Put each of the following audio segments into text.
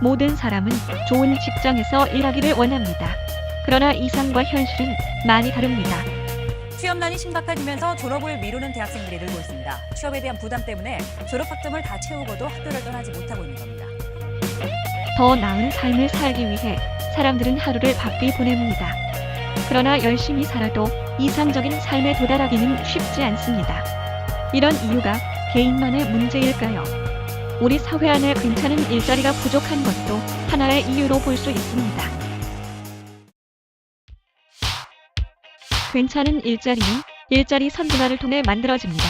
모든 사람은 좋은 직장에서 일하기를 원합니다. 그러나 이상과 현실은 많이 다릅니다. 취업난이 심각해지면서 졸업을 미루는 대학생들이 늘고 있습니다. 취업에 대한 부담 때문에 졸업학점을 다 채우고도 학교를 떠나지 못하고 있는 겁니다. 더 나은 삶을 살기 위해 사람들은 하루를 바삐 보냅니다. 그러나 열심히 살아도 이상적인 삶에 도달하기는 쉽지 않습니다. 이런 이유가 개인만의 문제일까요? 우리 사회 안에 괜찮은 일자리가 부족한 것도 하나의 이유로 볼 수 있습니다. 괜찮은 일자리는 일자리 선진화를 통해 만들어집니다.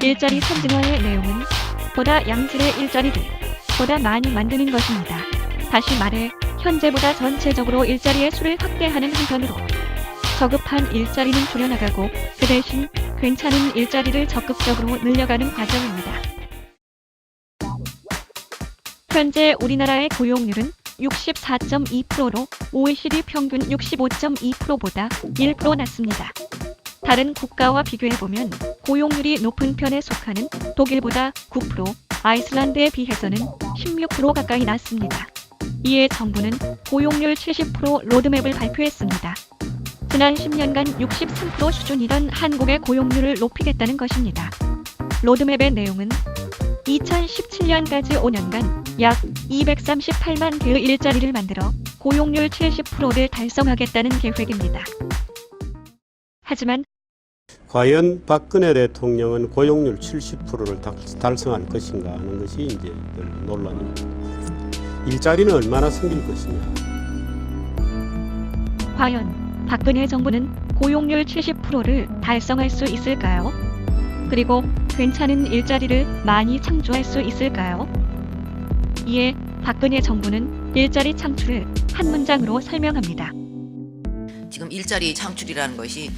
일자리 선진화의 내용은 보다 양질의 일자리를 보다 많이 만드는 것입니다. 다시 말해 현재보다 전체적으로 일자리의 수를 확대하는 한편으로 저급한 일자리는 줄여나가고 그 대신 괜찮은 일자리를 적극적으로 늘려가는 과정입니다. 현재 우리나라의 고용률은 64.2%로 OECD 평균 65.2%보다 1% 낮습니다. 다른 국가와 비교해보면 고용률이 높은 편에 속하는 독일보다 9%, 아이슬란드에 비해서는 16% 가까이 낮습니다. 이에 정부는 고용률 70% 로드맵을 발표했습니다. 지난 10년간 63% 수준이던 한국의 고용률을 높이겠다는 것입니다. 로드맵의 내용은 2017년까지 5년간 약 238만 개의 일자리를 만들어 고용률 70%를 달성하겠다는 계획입니다. 하지만 과연 박근혜 대통령은 고용률 70%를 달성할 것인가 하는 것이 이제 늘 논란입니다. 일자리는 얼마나 생길 것이냐. 과연 박근혜 정부는 고용률 70%를 달성할 수 있을까요? 그리고 괜찮은 일자리를 많이 창조할 수 있을까요? 이에 박근혜 정부는 일자리 창출을 한 문장으로 설명합니다. 지금 일자리 창출이라는 것이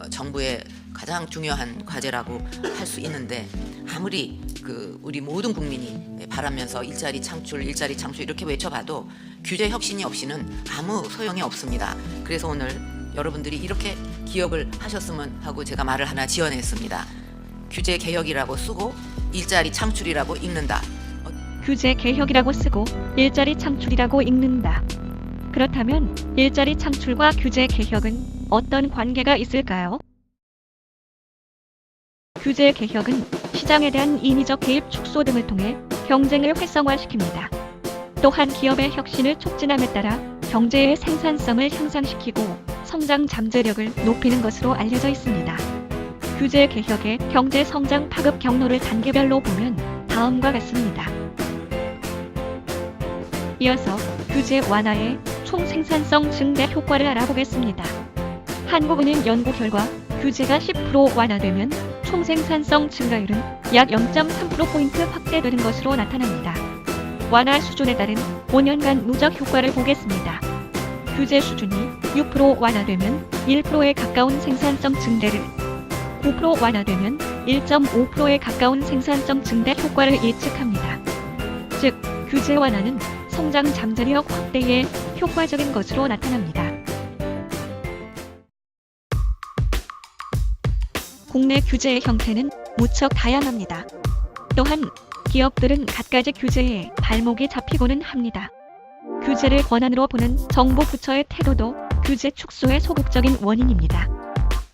정부의 가장 중요한 과제라고 할 수 있는데 아무리 우리 모든 국민이 바라면서 일자리 창출 이렇게 외쳐봐도 규제 혁신이 없이는 아무 소용이 없습니다. 그래서 오늘 여러분들이 이렇게 기억을 하셨으면 하고 제가 말을 하나 지어냈습니다. 규제 개혁이라고 쓰고 일자리 창출이라고 읽는다. 규제 개혁이라고 쓰고 일자리 창출이라고 읽는다. 그렇다면 일자리 창출과 규제 개혁은 어떤 관계가 있을까요? 규제 개혁은 시장에 대한 인위적 개입 축소 등을 통해 경쟁을 활성화시킵니다. 또한 기업의 혁신을 촉진함에 따라 경제의 생산성을 향상시키고 성장 잠재력을 높이는 것으로 알려져 있습니다. 규제 개혁의 경제 성장 파급 경로를 단계별로 보면 다음과 같습니다. 이어서 규제 완화의 총 생산성 증대 효과를 알아보겠습니다. 한국은행 연구 결과 규제가 10% 완화되면 총 생산성 증가율은 약 0.3%포인트 확대되는 것으로 나타납니다. 완화 수준에 따른 5년간 누적 효과를 보겠습니다. 규제 수준이 6% 완화되면 1%에 가까운 생산성 증대를, 9% 완화되면 1.5%에 가까운 생산성 증대 효과를 예측합니다. 즉, 규제 완화는 성장 잠재력 확대에 효과적인 것으로 나타납니다. 국내 규제의 형태는 무척 다양합니다. 또한 기업들은 갖가지 규제에 발목이 잡히고는 합니다. 규제를 권한으로 보는 정부 부처의 태도도 규제 축소의 소극적인 원인입니다.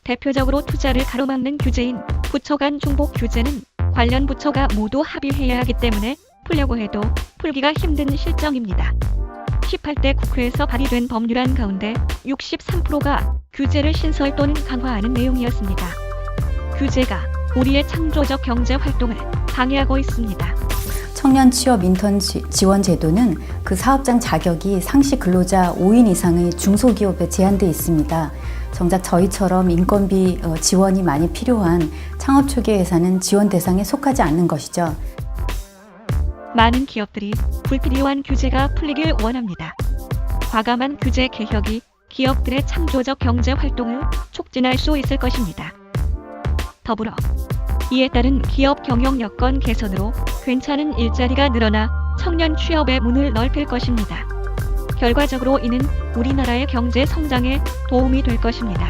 대표적으로 투자를 가로막는 규제인 부처 간 중복 규제는 관련 부처가 모두 합의해야 하기 때문에 풀려고 해도 풀기가 힘든 실정입니다. 18대 국회에서 발의된 법률안 가운데 63%가 규제를 신설 또는 강화하는 내용이었습니다. 규제가 우리의 창조적 경제 활동을 방해하고 있습니다. 청년 취업 인턴 지원 제도는 그 사업장 자격이 상시 근로자 5인 이상의 중소기업에 제한되어 있습니다. 정작 저희처럼 인건비 지원이 많이 필요한 창업 초기 회사는 지원 대상에 속하지 않는 것이죠. 많은 기업들이 불필요한 규제가 풀리길 원합니다. 과감한 규제 개혁이 기업들의 창조적 경제 활동을 촉진할 수 있을 것입니다. 더불어 이에 따른 기업 경영 여건 개선으로 괜찮은 일자리가 늘어나 청년 취업의 문을 넓힐 것입니다. 결과적으로 이는 우리나라의 경제 성장에 도움이 될 것입니다.